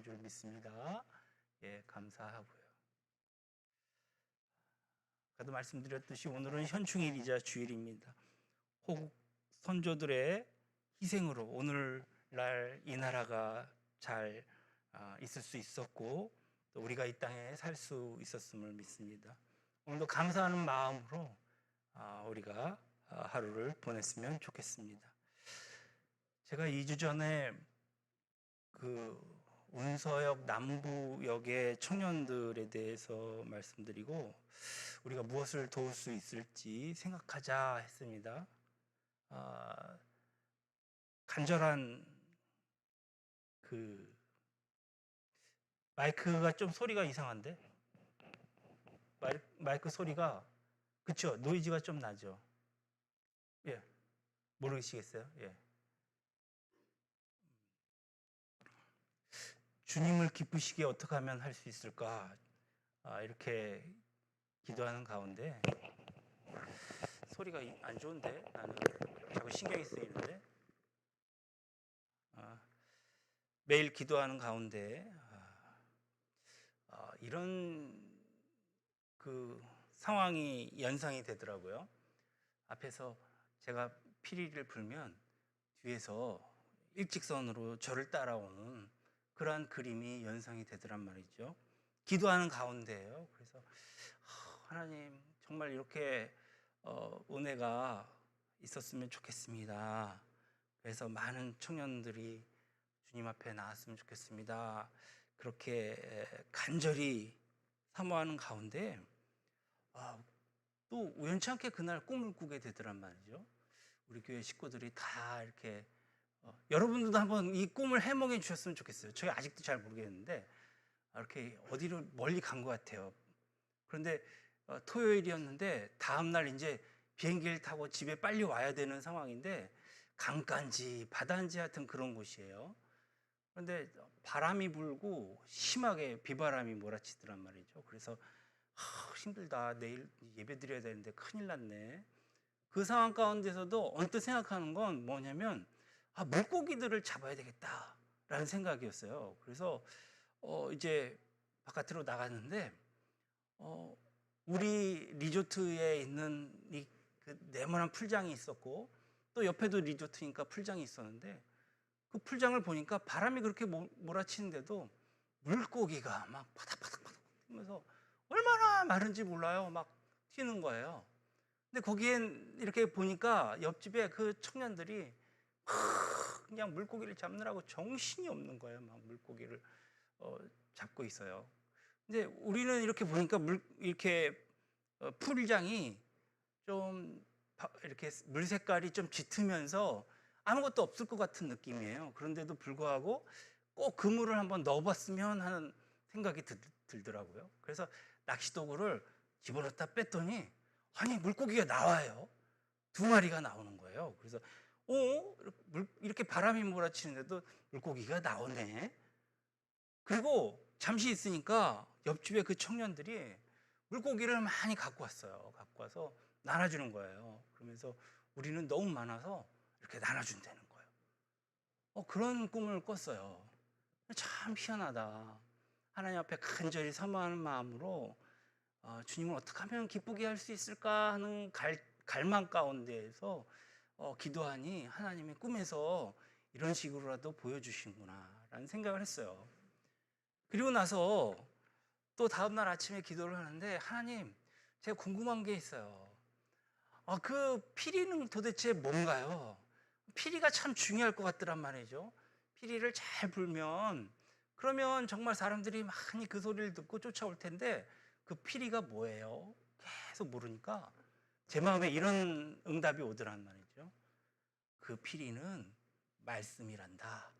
줄 믿습니다. 예, 감사하고요. 아까도 말씀드렸듯이 오늘은 현충일이자 주일입니다. 호국 선조들의 희생으로 오늘날 이 나라가 잘 있을 수 있었고 또 우리가 이 땅에 살 수 있었음을 믿습니다. 오늘도 감사하는 마음으로 우리가 하루를 보냈으면 좋겠습니다. 제가 2주 전에 그 운서역 남부역의 청년들에 대해서 말씀드리고 우리가 무엇을 도울 수 있을지 생각하자 했습니다. 간절한 그 마이크가 좀 소리가 이상한데 마이크 소리가 그쵸? 노이즈가 좀 나죠? 예, 모르시겠어요? 예. 주님을 기쁘시게 어떻게 하면 할 수 있을까? 이렇게 기도하는 가운데 소리가 안 좋은데 나는 자꾸 신경이 쓰이는데 매일 기도하는 가운데 이런 그 상황이 연상이 되더라고요. 앞에서 제가 피리를 불면 뒤에서 일직선으로 저를 따라오는 그러한 그림이 연상이 되더란 말이죠. 기도하는 가운데예요. 그래서 하나님 정말 이렇게 은혜가 있었으면 좋겠습니다. 그래서 많은 청년들이 주님 앞에 나왔으면 좋겠습니다. 그렇게 간절히 사모하는 가운데 또 우연치 않게 그날 꿈을 꾸게 되더란 말이죠. 우리 교회 식구들이 다 이렇게 여러분들도 한번 이 꿈을 해몽해 주셨으면 좋겠어요. 저희 아직도 잘 모르겠는데 이렇게 어디로 멀리 간 것 같아요. 그런데 토요일이었는데 다음날 이제 비행기를 타고 집에 빨리 와야 되는 상황인데 강가인지 바다인지 하여튼 그런 곳이에요. 그런데 바람이 불고 심하게 비바람이 몰아치더란 말이죠. 그래서 힘들다. 내일 예배 드려야 되는데 큰일 났네. 그 상황 가운데서도 언뜻 생각하는 건 뭐냐면 물고기들을 잡아야 되겠다라는 생각이었어요. 그래서 이제 바깥으로 나갔는데 우리 리조트에 있는 그 네모난 풀장이 있었고 또 옆에도 리조트니까 풀장이 있었는데 그 풀장을 보니까 바람이 그렇게 몰아치는데도 물고기가 막 바닥바닥바닥 뛰면서 얼마나 마른지 몰라요. 막 튀는 거예요. 근데 거기엔 이렇게 보니까 옆집에 그 청년들이 그냥 물고기를 잡느라고 정신이 없는 거예요. 막 물고기를 잡고 있어요. 근데 우리는 이렇게 보니까 이렇게 풀장이 좀 이렇게 물 색깔이 좀 짙으면서 아무것도 없을 것 같은 느낌이에요. 그런데도 불구하고 꼭 그물을 한번 넣어봤으면 하는 생각이 들더라고요. 그래서 낚시도구를 집어넣다 뺐더니 아니 물고기가 나와요. 2마리가 나오는 거예요. 그래서 이렇게 바람이 몰아치는데도 물고기가 나오네. 그리고 잠시 있으니까 옆집에 그 청년들이 물고기를 많이 갖고 왔어요. 갖고 와서 나눠주는 거예요. 그러면서 우리는 너무 많아서 이렇게 나눠준다는 거예요. 그런 꿈을 꿨어요. 참 희한하다. 하나님 앞에 간절히 사모하는 마음으로 주님을 어떻게 하면 기쁘게 할 수 있을까 하는 갈망 가운데에서 기도하니 하나님의 꿈에서 이런 식으로라도 보여주시는구나 라는 생각을 했어요. 그리고 나서 또 다음날 아침에 기도를 하는데 하나님 제가 궁금한 게 있어요. 그 피리는 도대체 뭔가요? 피리가 참 중요할 것 같더란 말이죠. 피리를 잘 불면 그러면 정말 사람들이 많이 그 소리를 듣고 쫓아올 텐데 그 피리가 뭐예요? 계속 모르니까 제 마음에 이런 응답이 오더란 말이죠. 그 피리는 말씀이란다.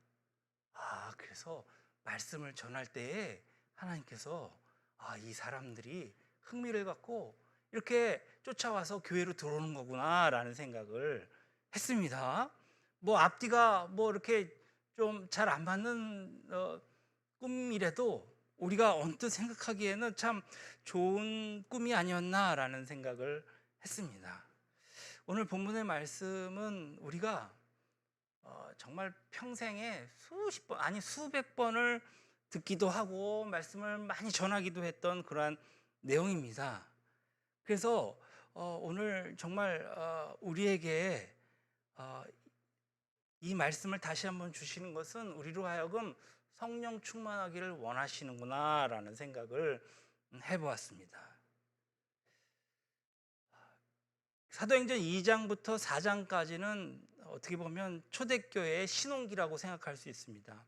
그래서 말씀을 전할 때에 하나님께서 이 사람들이 흥미를 갖고 이렇게 쫓아와서 교회로 들어오는 거구나라는 생각을 했습니다. 뭐 앞뒤가 뭐 이렇게 좀 잘 안 맞는 꿈이라도 우리가 언뜻 생각하기에는 참 좋은 꿈이 아니었나라는 생각을 했습니다. 오늘 본문의 말씀은 우리가 정말 평생에 수십 번 아니 수백 번을 듣기도 하고 말씀을 많이 전하기도 했던 그러한 내용입니다. 그래서 오늘 정말 우리에게 어, 이 말씀을 다시 한번 주시는 것은 우리로 하여금 성령 충만하기를 원하시는구나라는 생각을 해보았습니다. 사도행전 2장부터 4장까지는 어떻게 보면 초대교회의 신혼기라고 생각할 수 있습니다.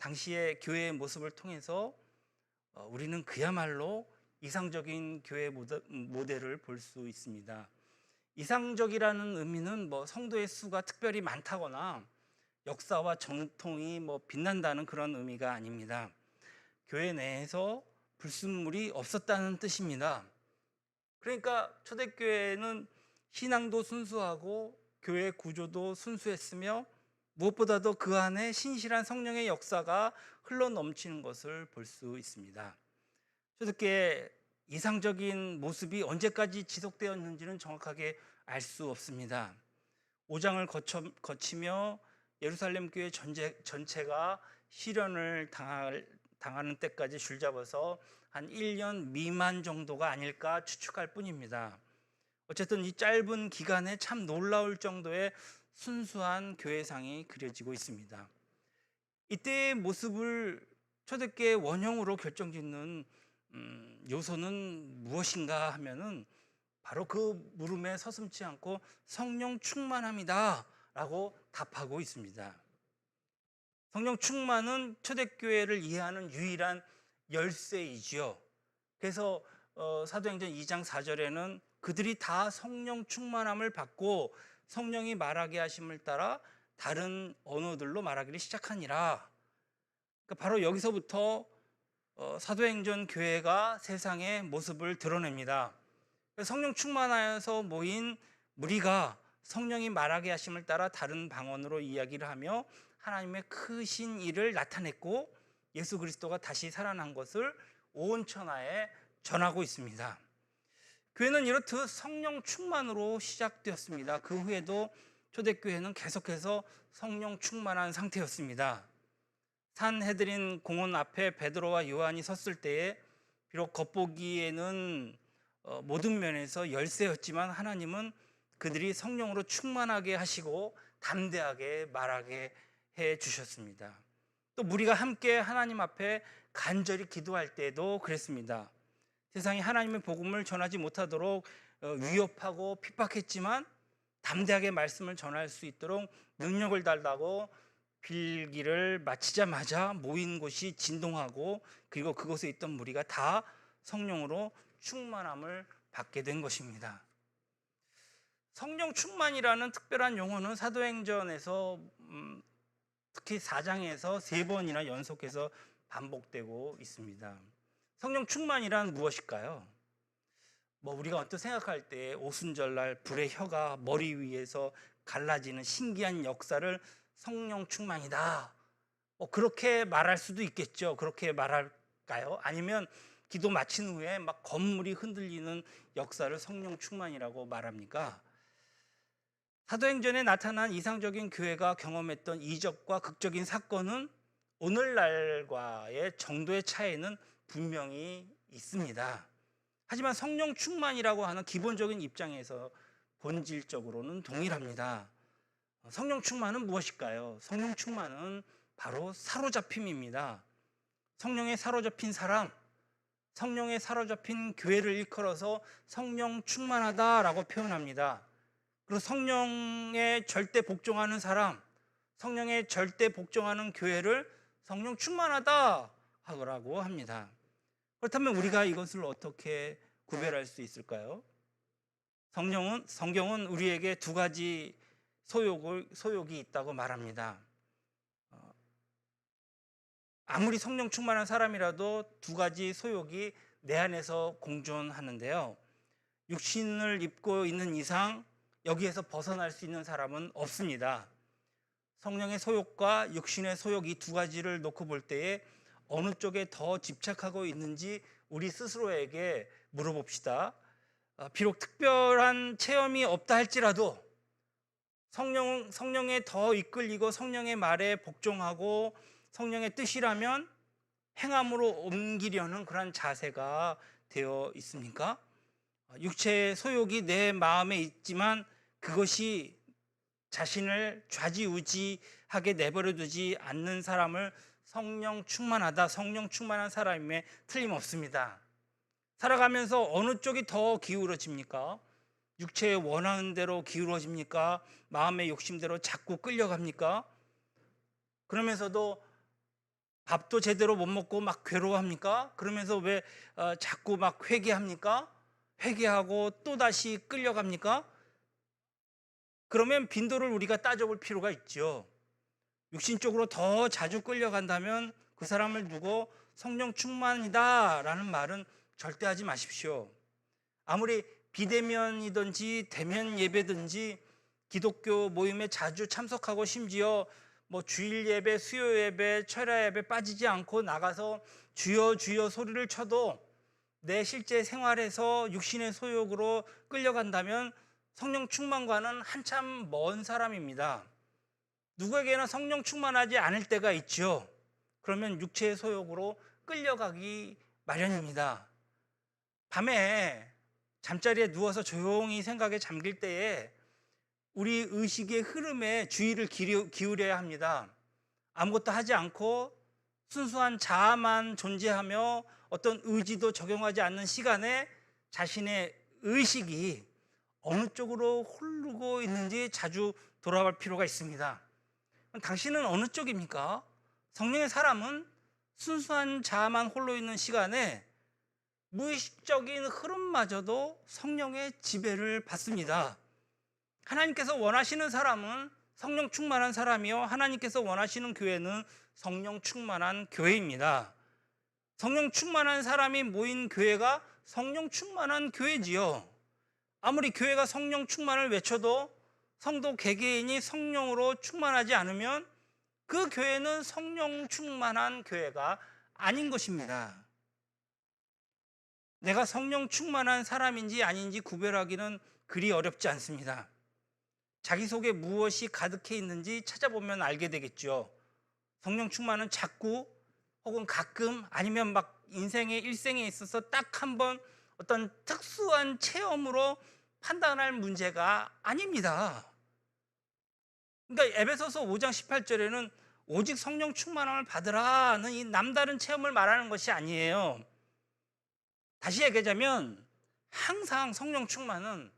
당시의 교회의 모습을 통해서 우리는 그야말로 이상적인 교회 모델을 볼 수 있습니다. 이상적이라는 의미는 성도의 수가 특별히 많다거나 역사와 전통이 빛난다는 그런 의미가 아닙니다. 교회 내에서 불순물이 없었다는 뜻입니다. 그러니까 초대교회는 신앙도 순수하고 교회 구조도 순수했으며 무엇보다도 그 안에 신실한 성령의 역사가 흘러넘치는 것을 볼 수 있습니다. 초대교회의 이상적인 모습이 언제까지 지속되었는지는 정확하게 알 수 없습니다. 5장을 거치며 예루살렘 교회 전체가 시련을 당하는 때까지 줄잡아서 한 1년 미만 정도가 아닐까 추측할 뿐입니다. 어쨌든 이 짧은 기간에 참 놀라울 정도의 순수한 교회상이 그려지고 있습니다. 이때의 모습을 초대교회의 원형으로 결정짓는 요소는 무엇인가 하면은 바로 그 물음에 서슴지 않고 성령 충만함이다 라고 답하고 있습니다. 성령 충만은 초대교회를 이해하는 유일한 열쇠이지요. 그래서 사도행전 2장 4절에는 그들이 다 성령 충만함을 받고 성령이 말하게 하심을 따라 다른 언어들로 말하기를 시작하니라. 그러니까 바로 여기서부터 사도행전 교회가 세상의 모습을 드러냅니다. 성령 충만하여서 모인 무리가 성령이 말하게 하심을 따라 다른 방언으로 이야기를 하며 하나님의 크신 일을 나타냈고 예수 그리스도가 다시 살아난 것을 온 천하에 전하고 있습니다. 교회는 이렇듯 성령 충만으로 시작되었습니다. 그 후에도 초대교회는 계속해서 성령 충만한 상태였습니다. 산헤드린 공원 앞에 베드로와 요한이 섰을 때에 비록 겉보기에는 모든 면에서 열세였지만 하나님은 그들이 성령으로 충만하게 하시고 담대하게 말하게 해 주셨습니다. 또 무리가 함께 하나님 앞에 간절히 기도할 때도 그랬습니다. 세상이 하나님의 복음을 전하지 못하도록 위협하고 핍박했지만 담대하게 말씀을 전할 수 있도록 능력을 달라고 빌기를 마치자마자 모인 곳이 진동하고 그리고 그곳에 있던 무리가 다 성령으로 충만함을 받게 된 것입니다. 성령 충만이라는 특별한 용어는 사도행전에서 특히 4장에서 3번이나 연속해서 반복되고 있습니다. 성령 충만이란 무엇일까요? 우리가 어떻게 생각할 때 오순절날 불의 혀가 머리 위에서 갈라지는 신기한 역사를 성령 충만이다. 그렇게 말할 수도 있겠죠. 그렇게 말할까요? 아니면 기도 마친 후에 막 건물이 흔들리는 역사를 성령 충만이라고 말합니까? 사도행전에 나타난 이상적인 교회가 경험했던 이적과 극적인 사건은 오늘날과의 정도의 차이는 분명히 있습니다. 하지만 성령 충만이라고 하는 기본적인 입장에서 본질적으로는 동일합니다. 성령 충만은 무엇일까요? 성령 충만은 바로 사로잡힘입니다. 성령에 사로잡힌 사람, 성령에 사로잡힌 교회를 일컬어서 성령 충만하다라고 표현합니다. 그리고 성령에 절대 복종하는 사람, 성령에 절대 복종하는 교회를 성령 충만하다라고 합니다. 그렇다면 우리가 이것을 어떻게 구별할 수 있을까요? 성경은 우리에게 두 가지 소욕이 있다고 말합니다. 아무리 성령 충만한 사람이라도 두 가지 소욕이 내 안에서 공존하는데요. 육신을 입고 있는 이상 여기에서 벗어날 수 있는 사람은 없습니다. 성령의 소욕과 육신의 소욕 이 두 가지를 놓고 볼 때에 어느 쪽에 더 집착하고 있는지 우리 스스로에게 물어봅시다. 비록 특별한 체험이 없다 할지라도 성령에 더 이끌리고 성령의 말에 복종하고 성령의 뜻이라면 행함으로 옮기려는 그런 자세가 되어 있습니까? 육체의 소욕이 내 마음에 있지만 그것이 자신을 좌지우지하게 내버려 두지 않는 사람을 성령 충만하다, 성령 충만한 사람임에 틀림없습니다. 살아가면서 어느 쪽이 더 기울어집니까? 육체의 원하는 대로 기울어집니까? 마음의 욕심대로 자꾸 끌려갑니까? 그러면서도 밥도 제대로 못 먹고 막 괴로워합니까? 그러면서 왜 자꾸 막 회개합니까? 회개하고 또 다시 끌려갑니까? 그러면 빈도를 우리가 따져볼 필요가 있죠. 육신 쪽으로 더 자주 끌려간다면 그 사람을 두고 성령 충만이다 라는 말은 절대 하지 마십시오. 아무리 비대면이든지 대면 예배든지 기독교 모임에 자주 참석하고 심지어 뭐 주일 예배, 수요 예배, 철야 예배 빠지지 않고 나가서 주여 주여 소리를 쳐도 내 실제 생활에서 육신의 소욕으로 끌려간다면 성령 충만과는 한참 먼 사람입니다. 누구에게나 성령 충만하지 않을 때가 있죠. 그러면 육체의 소욕으로 끌려가기 마련입니다. 밤에 잠자리에 누워서 조용히 생각에 잠길 때에 우리 의식의 흐름에 주의를 기울여야 합니다. 아무것도 하지 않고 순수한 자아만 존재하며 어떤 의지도 적용하지 않는 시간에 자신의 의식이 어느 쪽으로 흐르고 있는지 자주 돌아볼 필요가 있습니다. 당신은 어느 쪽입니까? 성령의 사람은 순수한 자아만 홀로 있는 시간에 무의식적인 흐름마저도 성령의 지배를 받습니다. 하나님께서 원하시는 사람은 성령 충만한 사람이요, 하나님께서 원하시는 교회는 성령 충만한 교회입니다. 성령 충만한 사람이 모인 교회가 성령 충만한 교회지요. 아무리 교회가 성령 충만을 외쳐도 성도 개개인이 성령으로 충만하지 않으면 그 교회는 성령 충만한 교회가 아닌 것입니다. 내가 성령 충만한 사람인지 아닌지 구별하기는 그리 어렵지 않습니다. 자기 속에 무엇이 가득해 있는지 찾아보면 알게 되겠죠. 성령 충만은 자꾸 혹은 가끔 아니면 막 인생의 일생에 있어서 딱 한 번 어떤 특수한 체험으로 판단할 문제가 아닙니다. 그러니까 에베소서 5장 18절에는 오직 성령 충만함을 받으라는 이 남다른 체험을 말하는 것이 아니에요. 다시 얘기하자면 항상 성령 충만은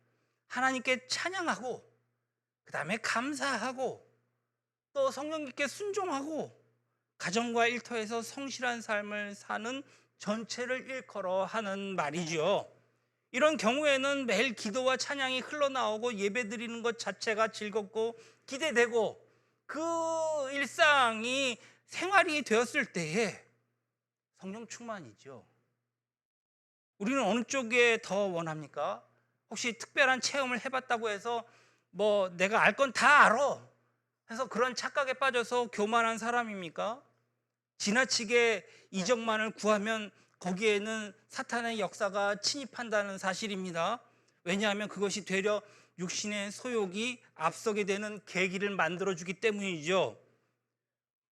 하나님께 찬양하고 그 다음에 감사하고 또 성령님께 순종하고 가정과 일터에서 성실한 삶을 사는 전체를 일컬어 하는 말이죠. 이런 경우에는 매일 기도와 찬양이 흘러나오고 예배드리는 것 자체가 즐겁고 기대되고 그 일상이 생활이 되었을 때에 성령 충만이죠. 우리는 어느 쪽에 더 원합니까? 혹시 특별한 체험을 해봤다고 해서 뭐 내가 알 건 다 알아 해서 그런 착각에 빠져서 교만한 사람입니까? 지나치게 이적만을 구하면 거기에는 사탄의 역사가 침입한다는 사실입니다. 왜냐하면 그것이 되려 육신의 소욕이 앞서게 되는 계기를 만들어주기 때문이죠.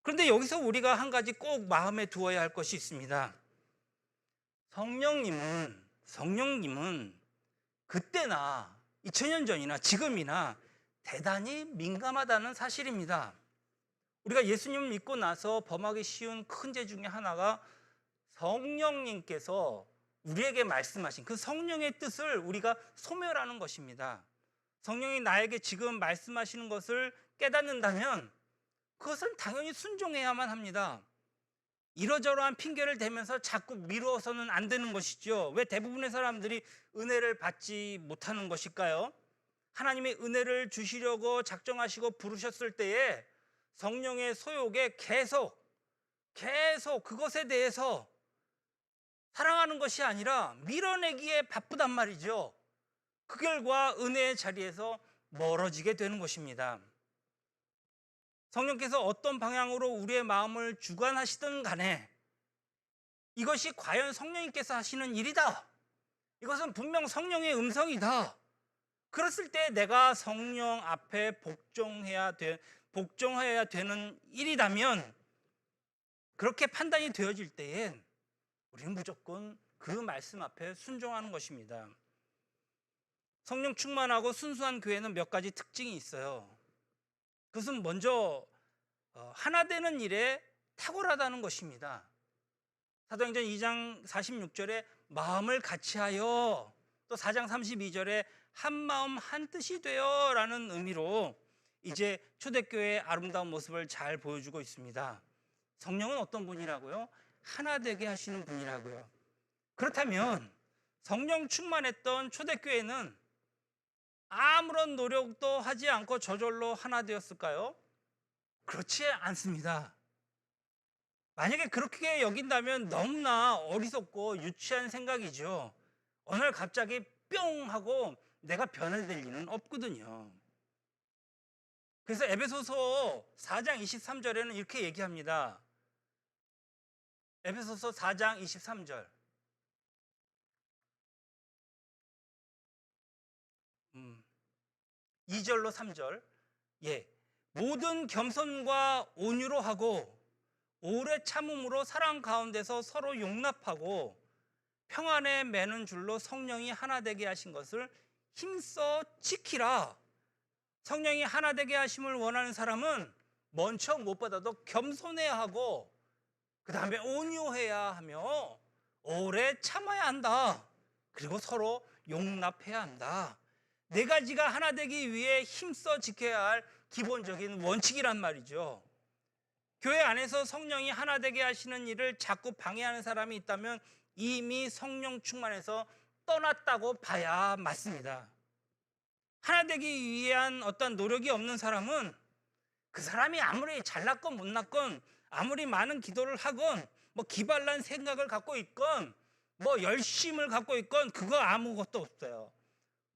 그런데 여기서 우리가 한 가지 꼭 마음에 두어야 할 것이 있습니다. 성령님은 그때나 2000년 전이나 지금이나 대단히 민감하다는 사실입니다. 우리가 예수님을 믿고 나서 범하기 쉬운 큰 죄 중에 하나가 성령님께서 우리에게 말씀하신 그 성령의 뜻을 우리가 소멸하는 것입니다. 성령이 나에게 지금 말씀하시는 것을 깨닫는다면 그것은 당연히 순종해야만 합니다. 이러저러한 핑계를 대면서 자꾸 미루어서는 안 되는 것이죠. 왜 대부분의 사람들이 은혜를 받지 못하는 것일까요? 하나님의 은혜를 주시려고 작정하시고 부르셨을 때에 성령의 소욕에 계속 그것에 대해서 사랑하는 것이 아니라 밀어내기에 바쁘단 말이죠. 그 결과 은혜의 자리에서 멀어지게 되는 것입니다. 성령께서 어떤 방향으로 우리의 마음을 주관하시든 간에 이것이 과연 성령님께서 하시는 일이다, 이것은 분명 성령의 음성이다, 그랬을 때 내가 성령 앞에 복종해야 되는 일이라면 그렇게 판단이 되어질 때엔 우리는 무조건 그 말씀 앞에 순종하는 것입니다. 성령 충만하고 순수한 교회는 몇 가지 특징이 있어요. 그것은 먼저 하나 되는 일에 탁월하다는 것입니다. 사도행전 2장 46절에 마음을 같이하여, 또 4장 32절에 한 마음 한 뜻이 되어 라는 의미로 이제 초대교회의 아름다운 모습을 잘 보여주고 있습니다. 성령은 어떤 분이라고요? 하나 되게 하시는 분이라고요. 그렇다면 성령 충만했던 초대교회는 아무런 노력도 하지 않고 저절로 하나 되었을까요? 그렇지 않습니다. 만약에 그렇게 여긴다면 너무나 어리석고 유치한 생각이죠. 어느 날 갑자기 뿅 하고 내가 변화될 리는 없거든요. 그래서 에베소서 4장 23절에는 이렇게 얘기합니다. 에베소서 4장 23절. 2절로 3절. 모든 겸손과 온유로 하고 오래 참음으로 사랑 가운데서 서로 용납하고 평안에 매는 줄로 성령이 하나 되게 하신 것을 힘써 지키라. 성령이 하나 되게 하심을 원하는 사람은 먼저 무엇보다도 겸손해야 하고, 그 다음에 온유해야 하며 오래 참아야 한다. 그리고 서로 용납해야 한다. 네 가지가 하나 되기 위해 힘써 지켜야 할 기본적인 원칙이란 말이죠. 교회 안에서 성령이 하나 되게 하시는 일을 자꾸 방해하는 사람이 있다면 이미 성령 충만해서 떠났다고 봐야 맞습니다. 하나 되기 위한 어떤 노력이 없는 사람은 그 사람이 아무리 잘났건 못났건, 아무리 많은 기도를 하건, 기발난 생각을 갖고 있건, 열심을 갖고 있건, 그거 아무것도 없어요.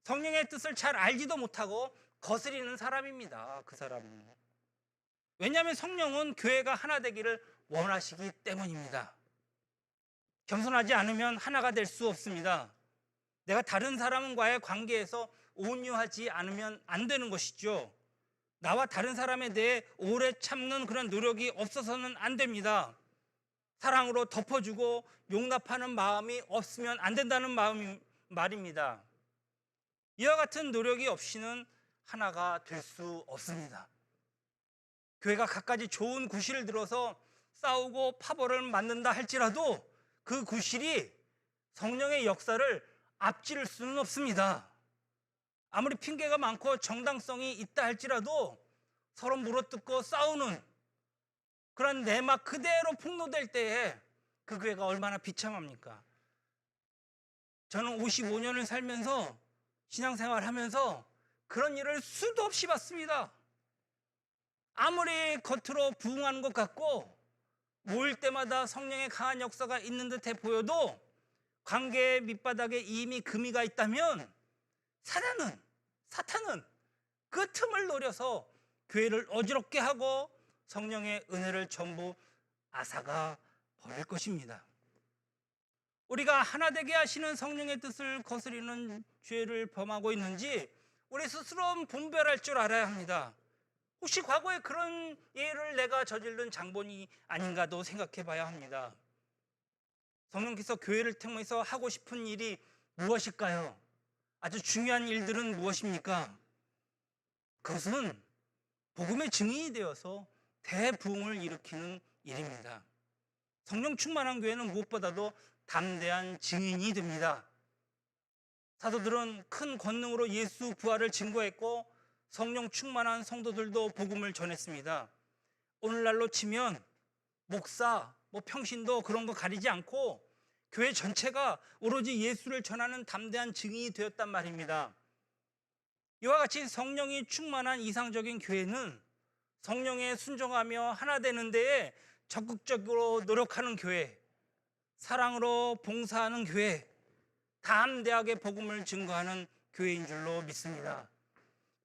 성령의 뜻을 잘 알지도 못하고 거스리는 사람입니다. 그 사람은. 왜냐하면 성령은 교회가 하나 되기를 원하시기 때문입니다. 겸손하지 않으면 하나가 될 수 없습니다. 내가 다른 사람과의 관계에서 온유하지 않으면 안 되는 것이죠. 나와 다른 사람에 대해 오래 참는 그런 노력이 없어서는 안 됩니다. 사랑으로 덮어주고 용납하는 마음이 없으면 안 된다는 말입니다. 이와 같은 노력이 없이는 하나가 될 수 없습니다. 교회가 갖가지 좋은 구실을 들어서 싸우고 파벌을 맞는다 할지라도 그 구실이 성령의 역사를 앞지를 수는 없습니다. 아무리 핑계가 많고 정당성이 있다 할지라도 서로 물어뜯고 싸우는 그런 내막 그대로 폭로될 때에 그 교회가 얼마나 비참합니까? 저는 55년을 살면서 신앙생활 하면서 그런 일을 수도 없이 봤습니다. 아무리 겉으로 부흥하는 것 같고 모일 때마다 성령의 강한 역사가 있는 듯해 보여도 관계의 밑바닥에 이미 금이가 있다면 사탄은 그 틈을 노려서 교회를 어지럽게 하고 성령의 은혜를 전부 앗아가 버릴 것입니다. 우리가 하나 되게 하시는 성령의 뜻을 거스리는 죄를 범하고 있는지 우리 스스로 분별할 줄 알아야 합니다. 혹시 과거에 그런 예를 내가 저지른 장본이 아닌가도 생각해 봐야 합니다. 성령께서 교회를 통해서 하고 싶은 일이 무엇일까요? 아주 중요한 일들은 무엇입니까? 그것은 복음의 증인이 되어서 대부흥을 일으키는 일입니다. 성령 충만한 교회는 무엇보다도 담대한 증인이 됩니다. 사도들은 큰 권능으로 예수 부활을 증거했고 성령 충만한 성도들도 복음을 전했습니다. 오늘날로 치면 목사, 평신도 그런 거 가리지 않고 교회 전체가 오로지 예수를 전하는 담대한 증인이 되었단 말입니다. 이와 같이 성령이 충만한 이상적인 교회는 성령에 순종하며 하나 되는 데에 적극적으로 노력하는 교회, 사랑으로 봉사하는 교회, 담대하게 복음을 증거하는 교회인 줄로 믿습니다.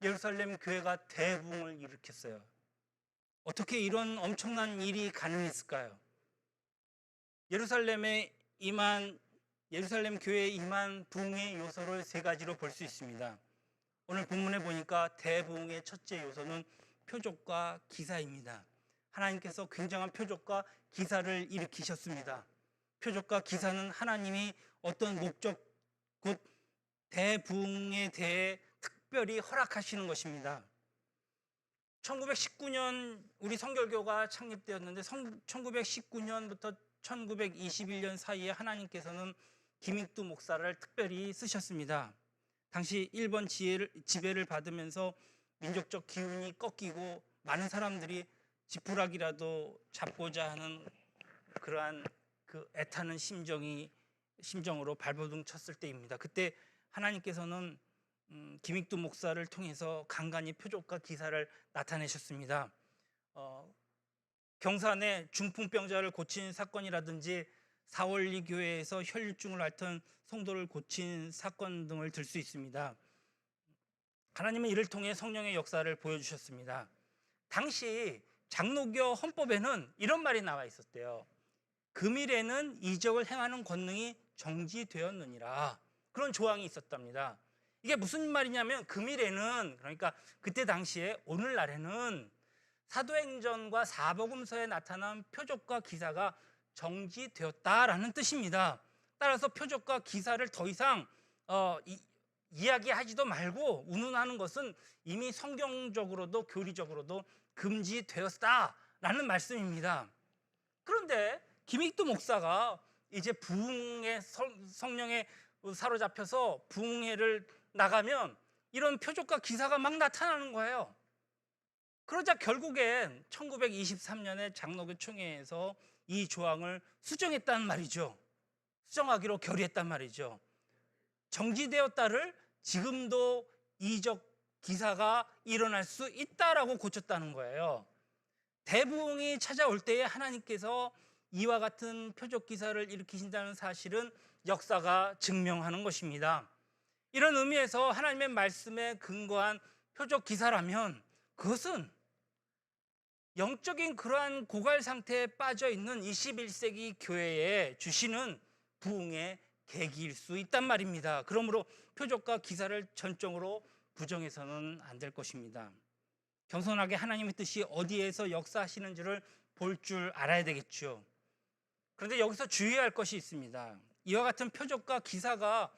예루살렘 교회가 대부흥을 일으켰어요. 어떻게 이런 엄청난 일이 가능했을까요? 예루살렘 교회에 임한 부흥의 요소를 세 가지로 볼 수 있습니다. 오늘 본문에 보니까 대부흥의 첫째 요소는 표적과 기사입니다. 하나님께서 굉장한 표적과 기사를 일으키셨습니다. 표적과 기사는 하나님이 어떤 목적, 곧 대부흥에 대해 특별히 허락하시는 것입니다. 1919년 우리 성결교가 창립되었는데 1919년부터 1921년 사이에 하나님께서는 김익두 목사를 특별히 쓰셨습니다. 당시 일본 지배를 받으면서 민족적 기운이 꺾이고 많은 사람들이 지푸라기라도 잡고자 하는 그러한 그 애타는 심정으로 발버둥 쳤을 때입니다. 그때 하나님께서는 김익두 목사를 통해서 간간히 표적과 기사를 나타내셨습니다. 경산의 중풍병자를 고친 사건이라든지 사월리 교회에서 혈류증을 앓던 성도를 고친 사건 등을 들 수 있습니다. 하나님은 이를 통해 성령의 역사를 보여주셨습니다. 당시 장로교 헌법에는 이런 말이 나와 있었대요. 금일에는 이적을 행하는 권능이 정지되었느니라. 그런 조항이 있었답니다. 이게 무슨 말이냐면 금일에는, 그러니까 그때 당시에 오늘날에는 사도행전과 사복음서에 나타난 표적과 기사가 정지되었다라는 뜻입니다. 따라서 표적과 기사를 더 이상 이야기하지도 말고 운운하는 것은 이미 성경적으로도 교리적으로도 금지되었다라는 말씀입니다. 그런데 김익두 목사가 이제 부흥의 성령에 사로잡혀서 부흥회를 나가면 이런 표적과 기사가 막 나타나는 거예요. 그러자 결국엔 1923년에 장로교 총회에서 이 조항을 수정했단 말이죠. 수정하기로 결의했단 말이죠. 정지되었다를 지금도 이적 기사가 일어날 수 있다라고 고쳤다는 거예요. 대부흥이 찾아올 때에 하나님께서 이와 같은 표적 기사를 일으키신다는 사실은 역사가 증명하는 것입니다. 이런 의미에서 하나님의 말씀에 근거한 표적 기사라면 그것은 영적인 그러한 고갈 상태에 빠져 있는 21세기 교회에 주시는 부흥의 계기일 수 있단 말입니다. 그러므로 표적과 기사를 전적으로 부정해서는 안 될 것입니다. 겸손하게 하나님의 뜻이 어디에서 역사하시는지를 볼 줄 알아야 되겠죠. 그런데 여기서 주의해야 할 것이 있습니다. 이와 같은 표적과 기사가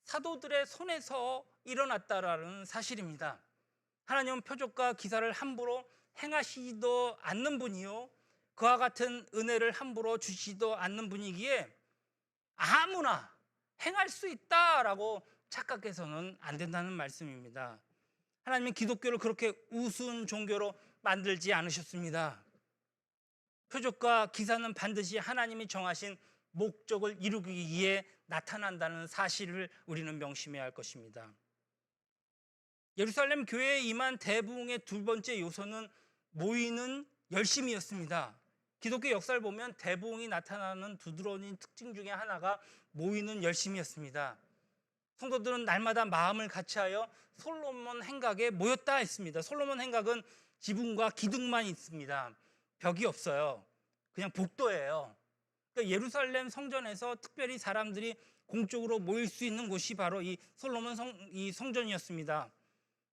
사도들의 손에서 일어났다라는 사실입니다. 하나님은 표적과 기사를 함부로 행하시지도 않는 분이요, 그와 같은 은혜를 함부로 주시지도 않는 분이기에 아무나 행할 수 있다라고 착각해서는 안 된다는 말씀입니다. 하나님은 기독교를 그렇게 우스운 종교로 만들지 않으셨습니다. 표적과 기사는 반드시 하나님이 정하신 목적을 이루기 위해 나타난다는 사실을 우리는 명심해야 할 것입니다. 예루살렘 교회에 임한 대부흥의 두 번째 요소는 모이는 열심이었습니다. 기독교 역사를 보면 대부흥이 나타나는 두드러진 특징 중에 하나가 모이는 열심이었습니다. 성도들은 날마다 마음을 같이하여 솔로몬 행각에 모였다 했습니다. 솔로몬 행각은 지붕과 기둥만 있습니다. 벽이 없어요. 그냥 복도예요. 그러니까 예루살렘 성전에서 특별히 사람들이 공적으로 모일 수 있는 곳이 바로 이 솔로몬 이 성전이었습니다.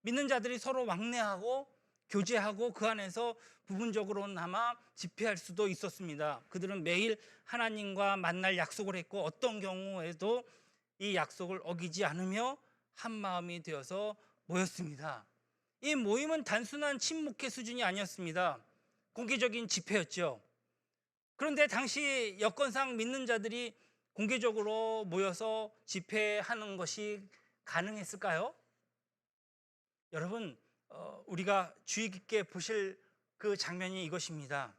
믿는 자들이 서로 왕래하고 교제하고 그 안에서 부분적으로나마 집회할 수도 있었습니다. 그들은 매일 하나님과 만날 약속을 했고 어떤 경우에도 이 약속을 어기지 않으며 한 마음이 되어서 모였습니다. 이 모임은 단순한 친목회 수준이 아니었습니다. 공개적인 집회였죠. 그런데 당시 여건상 믿는 자들이 공개적으로 모여서 집회하는 것이 가능했을까요? 여러분, 우리가 주의 깊게 보실 그 장면이 이것입니다.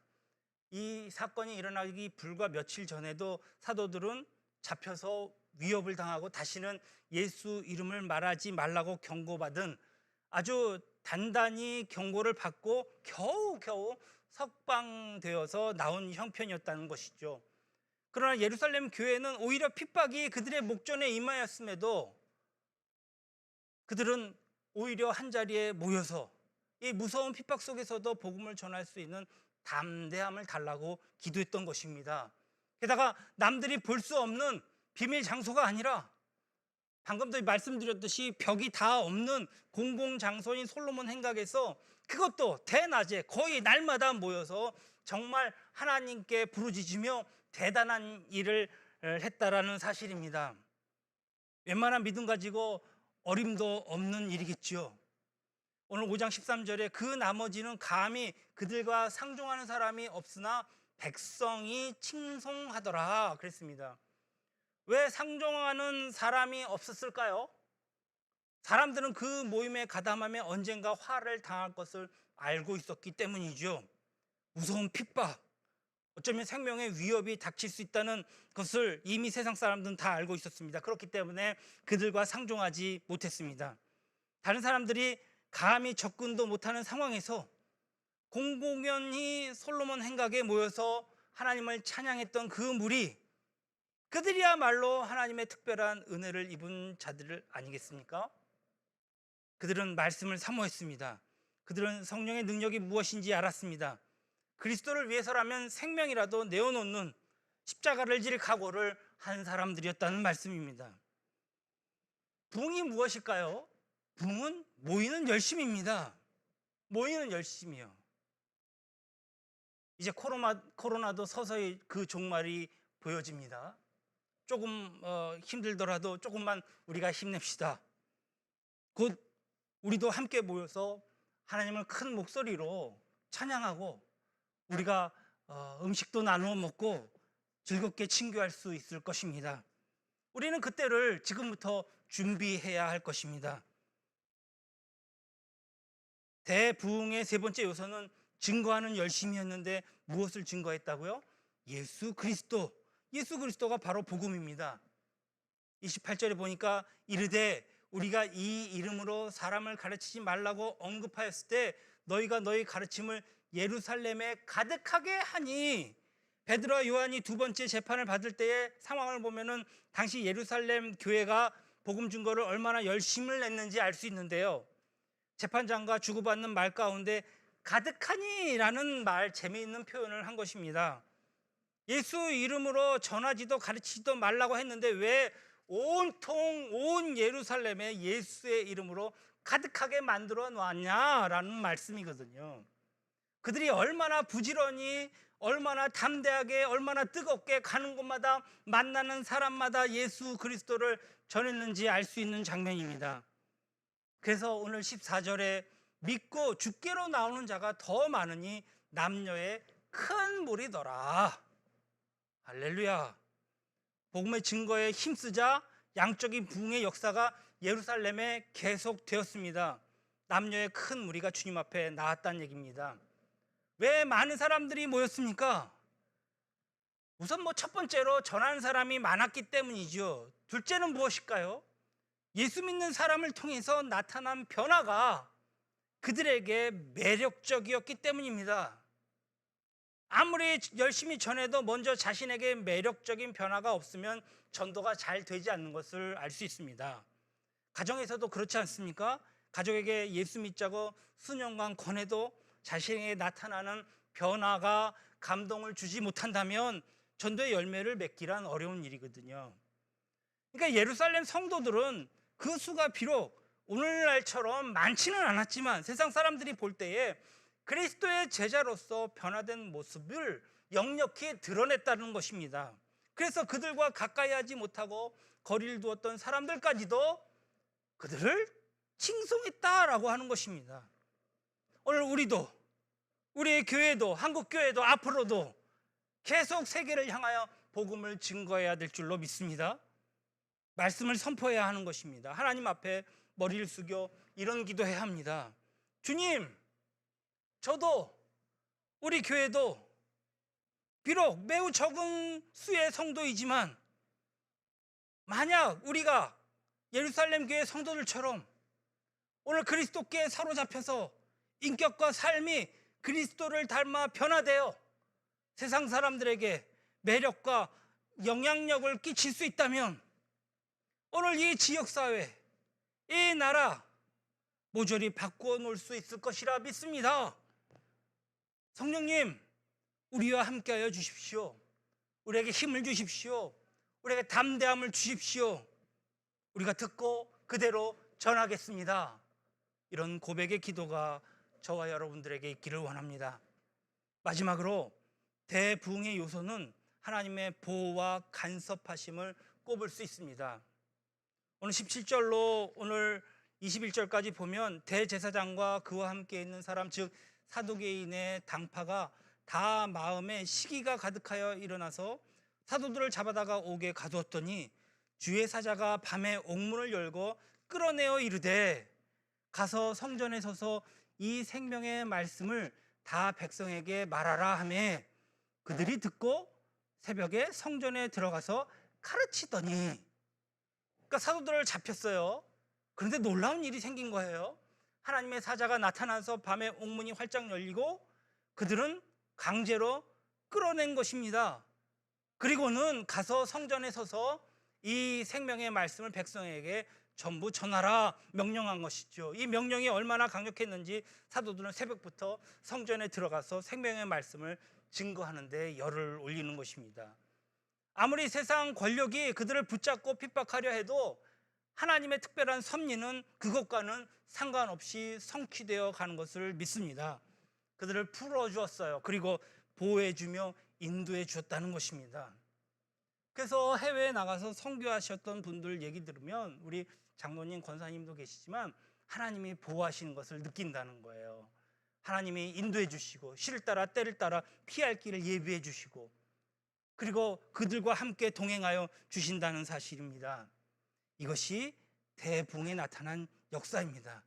이 사건이 일어나기 불과 며칠 전에도 사도들은 잡혀서 위협을 당하고 다시는 예수 이름을 말하지 말라고 경고받은, 아주 단단히 경고를 받고 겨우겨우 석방되어서 나온 형편이었다는 것이죠. 그러나 예루살렘 교회는 오히려 핍박이 그들의 목전에 임하였음에도 그들은 오히려 한자리에 모여서 이 무서운 핍박 속에서도 복음을 전할 수 있는 담대함을 달라고 기도했던 것입니다. 게다가 남들이 볼 수 없는 비밀 장소가 아니라 방금도 말씀드렸듯이 벽이 다 없는 공공장소인 솔로몬 행각에서, 그것도 대낮에 거의 날마다 모여서 정말 하나님께 부르짖으며 대단한 일을 했다라는 사실입니다. 웬만한 믿음 가지고 어림도 없는 일이겠죠. 오늘 5장 13절에 그 나머지는 감히 그들과 상종하는 사람이 없으나 백성이 칭송하더라 그랬습니다. 왜 상종하는 사람이 없었을까요? 사람들은 그 모임에 가담하면 언젠가 화를 당할 것을 알고 있었기 때문이죠. 무서운 핍박, 어쩌면 생명의 위협이 닥칠 수 있다는 것을 이미 세상 사람들은 다 알고 있었습니다. 그렇기 때문에 그들과 상종하지 못했습니다. 다른 사람들이 감히 접근도 못하는 상황에서 공공연히 솔로몬 행각에 모여서 하나님을 찬양했던 그 무리, 그들이야말로 하나님의 특별한 은혜를 입은 자들 아니겠습니까? 그들은 말씀을 사모했습니다. 그들은 성령의 능력이 무엇인지 알았습니다. 그리스도를 위해서라면 생명이라도 내어놓는 십자가를 질 각오를 한 사람들이었다는 말씀입니다. 부흥이 무엇일까요? 부흥은 모이는 열심입니다. 모이는 열심이요. 이제 코로나도 서서히 그 종말이 보여집니다. 조금 힘들더라도 조금만 우리가 힘냅시다. 곧 우리도 함께 모여서 하나님을 큰 목소리로 찬양하고 우리가 음식도 나누어 먹고 즐겁게 친교할 수 있을 것입니다. 우리는 그때를 지금부터 준비해야 할 것입니다. 대부흥의 세 번째 요소는 증거하는 열심이었는데 무엇을 증거했다고요? 예수 그리스도. 예수 그리스도가 바로 복음입니다. 28절에 보니까 이르되 우리가 이 이름으로 사람을 가르치지 말라고 언급하였을 때 너희가 너희 가르침을 예루살렘에 가득하게 하니, 베드로와 요한이 두 번째 재판을 받을 때의 상황을 보면은 당시 예루살렘 교회가 복음 증거를 얼마나 열심을 냈는지 알 수 있는데요. 재판장과 주고받는 말 가운데 가득하니라는 말, 재미있는 표현을 한 것입니다. 예수 이름으로 전하지도 가르치지도 말라고 했는데 왜 온통 온 예루살렘에 예수의 이름으로 가득하게 만들어 놨냐라는 말씀이거든요. 그들이 얼마나 부지런히, 얼마나 담대하게, 얼마나 뜨겁게 가는 곳마다 만나는 사람마다 예수 그리스도를 전했는지 알 수 있는 장면입니다. 그래서 오늘 14절에 믿고 주께로 나오는 자가 더 많으니 남녀의 큰 무리더라. 할렐루야. 복음의 증거에 힘쓰자 양적인 부흥의 역사가 예루살렘에 계속되었습니다. 남녀의 큰 무리가 주님 앞에 나왔다는 얘기입니다. 왜 많은 사람들이 모였습니까? 우선 첫 번째로 전하는 사람이 많았기 때문이죠. 둘째는 무엇일까요? 예수 믿는 사람을 통해서 나타난 변화가 그들에게 매력적이었기 때문입니다. 아무리 열심히 전해도 먼저 자신에게 매력적인 변화가 없으면 전도가 잘 되지 않는 것을 알 수 있습니다. 가정에서도 그렇지 않습니까? 가족에게 예수 믿자고 수년간 권해도 자신에게 나타나는 변화가 감동을 주지 못한다면 전도의 열매를 맺기란 어려운 일이거든요. 그러니까 예루살렘 성도들은 그 수가 비록 오늘날처럼 많지는 않았지만 세상 사람들이 볼 때에 그리스도의 제자로서 변화된 모습을 역력히 드러냈다는 것입니다. 그래서 그들과 가까이 하지 못하고 거리를 두었던 사람들까지도 그들을 칭송했다라고 하는 것입니다. 오늘 우리도, 우리의 교회도, 한국교회도 앞으로도 계속 세계를 향하여 복음을 증거해야 될 줄로 믿습니다. 말씀을 선포해야 하는 것입니다. 하나님 앞에 머리를 숙여 이런 기도해야 합니다. 주님, 저도, 우리 교회도 비록 매우 적은 수의 성도이지만 만약 우리가 예루살렘 교회 성도들처럼 오늘 그리스도께 사로잡혀서 인격과 삶이 그리스도를 닮아 변화되어 세상 사람들에게 매력과 영향력을 끼칠 수 있다면 오늘 이 지역사회, 이 나라 모조리 바꾸어 놓을 수 있을 것이라 믿습니다. 성령님, 우리와 함께하여 주십시오. 우리에게 힘을 주십시오. 우리에게 담대함을 주십시오. 우리가 듣고 그대로 전하겠습니다. 이런 고백의 기도가 저와 여러분들에게 있기를 원합니다. 마지막으로 대부흥의 요소는 하나님의 보호와 간섭하심을 꼽을 수 있습니다. 오늘 17절로 오늘 21절까지 보면 대제사장과 그와 함께 있는 사람, 즉 사두개인의 당파가 다 마음에 시기가 가득하여 일어나서 사도들을 잡아다가 옥에 가두었더니 주의 사자가 밤에 옥문을 열고 끌어내어 이르되 가서 성전에 서서 이 생명의 말씀을 다 백성에게 말하라 하매 그들이 듣고 새벽에 성전에 들어가서 가르치더니, 그러니까 사도들을 잡혔어요. 그런데 놀라운 일이 생긴 거예요. 하나님의 사자가 나타나서 밤에 옥문이 활짝 열리고 그들은 강제로 끌어낸 것입니다. 그리고는 가서 성전에 서서 이 생명의 말씀을 백성에게 전부 전하라 명령한 것이죠. 이 명령이 얼마나 강력했는지 사도들은 새벽부터 성전에 들어가서 생명의 말씀을 증거하는 데 열을 올리는 것입니다. 아무리 세상 권력이 그들을 붙잡고 핍박하려 해도 하나님의 특별한 섭리는 그것과는 상관없이 성취되어 가는 것을 믿습니다. 그들을 풀어주었어요. 그리고 보호해주며 인도해 주었다는 것입니다. 그래서 해외에 나가서 선교하셨던 분들 얘기 들으면 우리 장로님, 권사님도 계시지만 하나님이 보호하시는 것을 느낀다는 거예요. 하나님이 인도해 주시고 시를 따라 때를 따라 피할 길을 예비해 주시고 그리고 그들과 함께 동행하여 주신다는 사실입니다. 이것이 대붕에 나타난 역사입니다.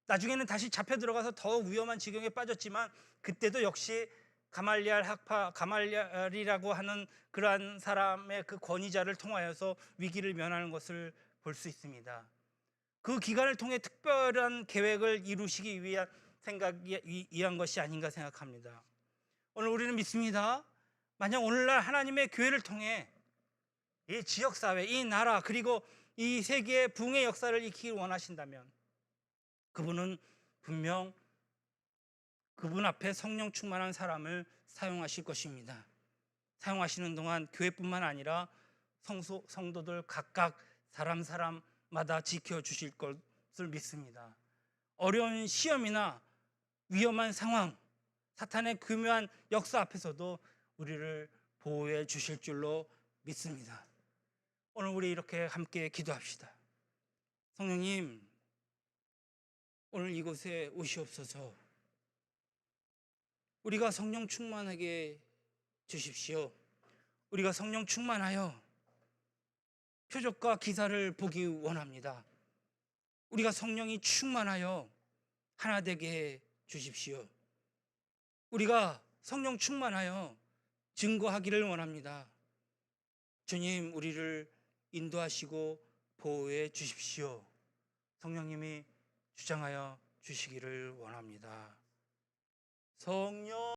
나중에는 다시 잡혀 들어가서 더 위험한 지경에 빠졌지만 그때도 역시 가말리알 학파, 가말리알이라고 하는 그러한 사람의 그 권위자를 통하여서 위기를 면하는 것을 볼 수 있습니다. 그 기간을 통해 특별한 계획을 이루시기 위한 위한 것이 아닌가 생각합니다. 오늘 우리는 믿습니다. 만약 오늘날 하나님의 교회를 통해 이 지역사회, 이 나라 그리고 이 세계의 붕의 역사를 익히기 원하신다면 그분은 분명 그분 앞에 성령 충만한 사람을 사용하실 것입니다. 사용하시는 동안 교회뿐만 아니라 성도들 각각 사람마다 지켜주실 것을 믿습니다. 어려운 시험이나 위험한 상황, 사탄의 교묘한 역사 앞에서도 우리를 보호해 주실 줄로 믿습니다. 오늘 우리 이렇게 함께 기도합시다. 성령님, 오늘 이곳에 오시옵소서. 우리가 성령 충만하게 주십시오. 우리가 성령 충만하여 표적과 기사를 보기 원합니다. 우리가 성령이 충만하여 하나 되게 주십시오. 우리가 성령 충만하여 증거하기를 원합니다. 주님, 우리를 인도하시고 보호해 주십시오. 성령님이 주장하여 주시기를 원합니다. 성령